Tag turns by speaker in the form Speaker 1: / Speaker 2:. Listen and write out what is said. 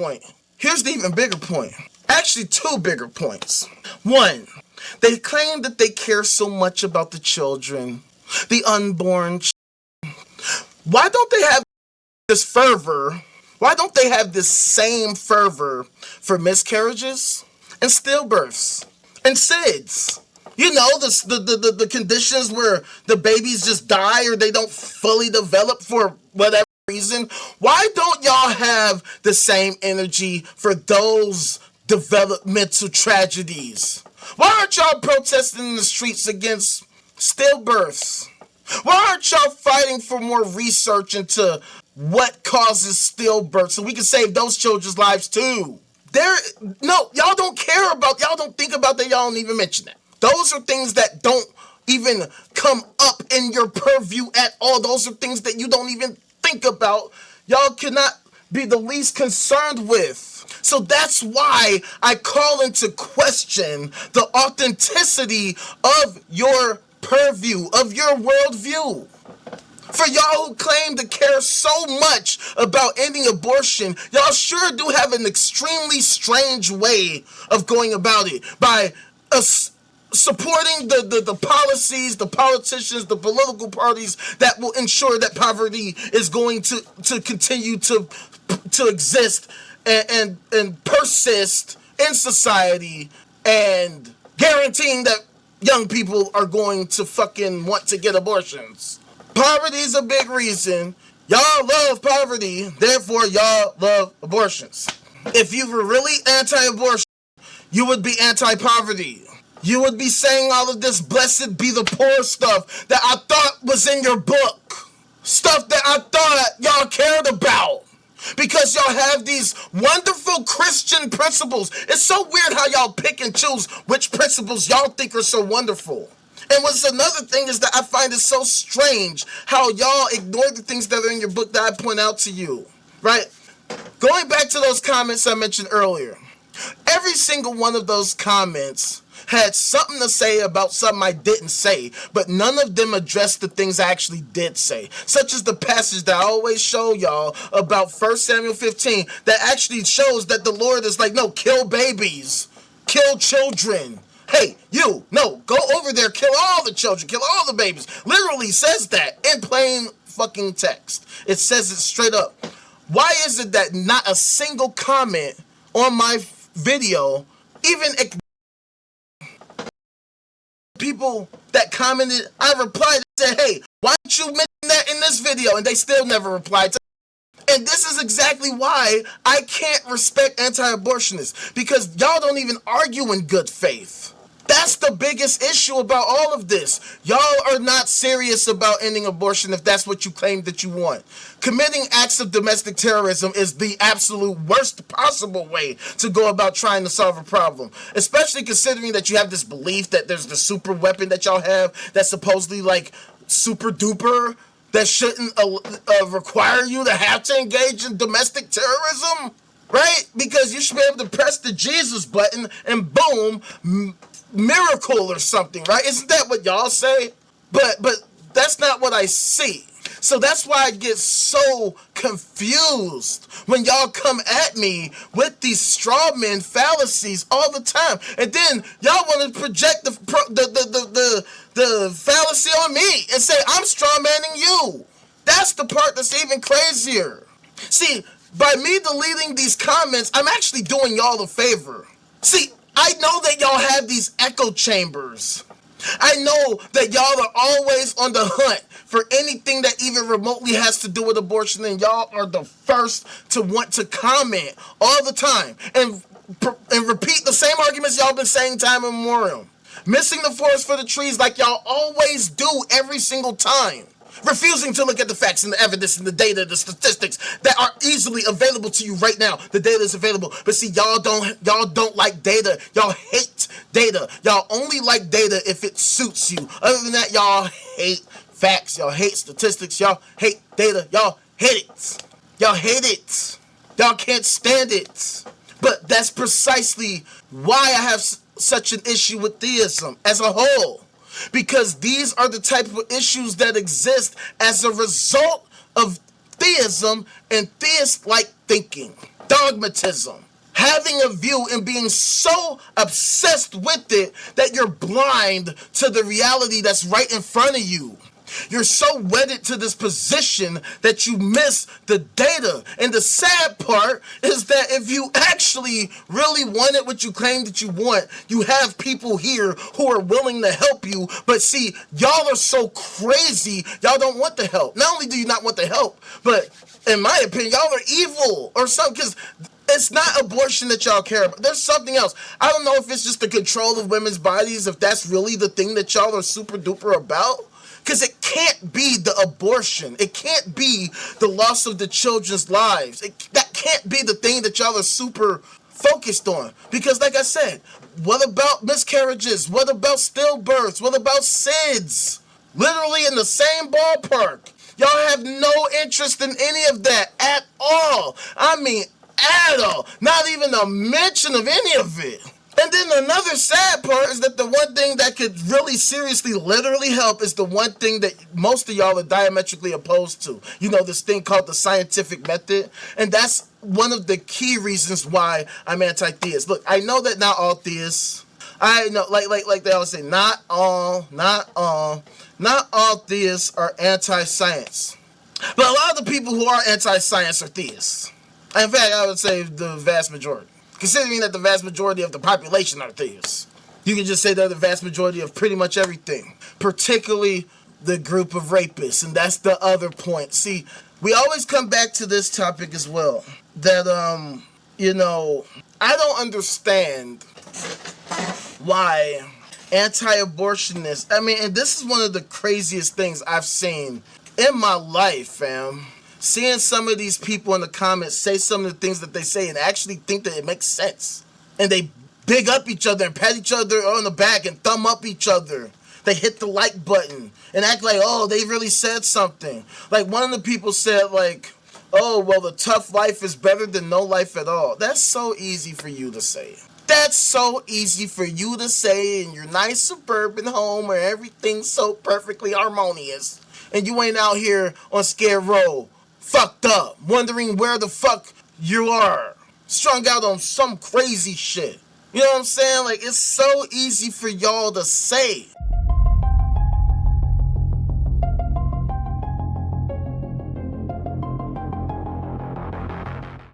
Speaker 1: point. Here's the even bigger point. Actually, two bigger points. One, they claim that they care so much about the children, the unborn. Why don't they have this fervor? Why don't they have this same fervor for miscarriages and stillbirths and SIDS? You know, the conditions where the babies just die or they don't fully develop for whatever reason. Why don't y'all have the same energy for those developmental tragedies? Why aren't y'all protesting in the streets against stillbirths? Why aren't y'all fighting for more research into what causes stillbirth so we can save those children's lives too? No, y'all don't care about, y'all don't think about that, y'all don't even mention that. Those are things that don't even come up in your purview at all. Those are things that you don't even think about. Y'all cannot be the least concerned with. So that's why I call into question the authenticity of your purview, of your worldview. For y'all who claim to care so much about ending abortion, y'all sure do have an extremely strange way of going about it by supporting the policies, the politicians, the political parties that will ensure that poverty is going to continue to exist and persist in society, and guaranteeing that young people are going to fucking want to get abortions. Poverty is a big reason. Y'all love poverty, therefore y'all love abortions. If you were really anti-abortion, you would be anti-poverty. You would be saying all of this blessed be the poor stuff that I thought was in your book. Stuff that I thought y'all cared about. Because y'all have these wonderful Christian principles. It's so weird how y'all pick and choose which principles y'all think are so wonderful. And what's another thing is that I find it so strange how y'all ignore the things that are in your book that I point out to you, right? Going back to those comments I mentioned earlier, every single one of those comments had something to say about something I didn't say, but none of them addressed the things I actually did say, such as the passage that I always show y'all about 1 Samuel 15 that actually shows that the Lord is like, no, kill babies, kill children. Hey, no, go over there, kill all the children, kill all the babies. Literally says that in plain fucking text. It says it straight up. Why is it that not a single comment on my video even people that commented, I replied and said, hey, why don't you mention that in this video? And they still never replied to it. And this is exactly why I can't respect anti-abortionists, because y'all don't even argue in good faith. That's the biggest issue about all of this. Y'all are not serious about ending abortion if that's what you claim that you want. Committing acts of domestic terrorism is the absolute worst possible way to go about trying to solve a problem, especially considering that you have this belief that there's the super weapon that y'all have that's supposedly like super duper that shouldn't require you to have to engage in domestic terrorism, right? Because you should be able to press the Jesus button and boom, miracle or something, right? Isn't that what y'all say? But that's not what I see. So that's why I get so confused when y'all come at me with these straw man fallacies all the time, and then y'all want to project the fallacy on me and say I'm straw manning you. That's the part that's even crazier. See, by me deleting these comments, I'm actually doing y'all a favor. See, I know that y'all have these echo chambers. I know that y'all are always on the hunt for anything that even remotely has to do with abortion, and y'all are the first to want to comment all the time and repeat the same arguments y'all been saying time immemorial. Missing the forest for the trees like y'all always do every single time. Refusing to look at the facts and the evidence and the data, the statistics that are easily available to you right now. The data is available. But see, y'all don't like data. Y'all hate data. Y'all only like data if it suits you. Other than that, y'all hate facts. Y'all hate statistics. Y'all hate data. Y'all hate it. Y'all hate it. Y'all can't stand it. But that's precisely why I have such an issue with theism as a whole. Because these are the type of issues that exist as a result of theism and theist-like thinking. Dog, dogmatism. Having a view and being so obsessed with it that you're blind to the reality that's right in front of you. You're so wedded to this position that you miss the data. And the sad part is that if you actually really wanted what you claim that you want, you have people here who are willing to help you. But see, y'all are so crazy, y'all don't want the help. Not only do you not want the help, but in my opinion, y'all are evil or something, because it's not abortion that y'all care about. There's something else. I don't know if it's just the control of women's bodies, if that's really the thing that y'all are super duper about. Because it can't be the abortion. It can't be the loss of the children's lives. That can't be the thing that y'all are super focused on. Because like I said, what about miscarriages? What about stillbirths? What about SIDS? Literally in the same ballpark. Y'all have no interest in any of that at all. I mean, at all. Not even a mention of any of it. And then another sad part is that the one thing that could really seriously literally help is the one thing that most of y'all are diametrically opposed to. You know, this thing called the scientific method. And that's one of the key reasons why I'm anti-theist. Look, I know that not all theists, I know, like they always say, not all theists are anti-science. But a lot of the people who are anti-science are theists. In fact, I would say the vast majority. Considering that the vast majority of the population are theists. You can just say they're the vast majority of pretty much everything. Particularly the group of rapists. And that's the other point. See, we always come back to this topic as well. That, I don't understand why anti-abortionists, and this is one of the craziest things I've seen in my life, fam. Seeing some of these people in the comments say some of the things that they say and actually think that it makes sense. And they big up each other and pat each other on the back and thumb up each other. They hit the like button and act like, oh, they really said something. Like one of the people said like, oh, well, the tough life is better than no life at all. That's so easy for you to say. That's so easy for you to say in your nice suburban home where everything's so perfectly harmonious. And you ain't out here on Skid Row, fucked up, wondering where the fuck you are, strung out on some crazy shit. You know what I'm saying? Like, it's so easy for y'all to say.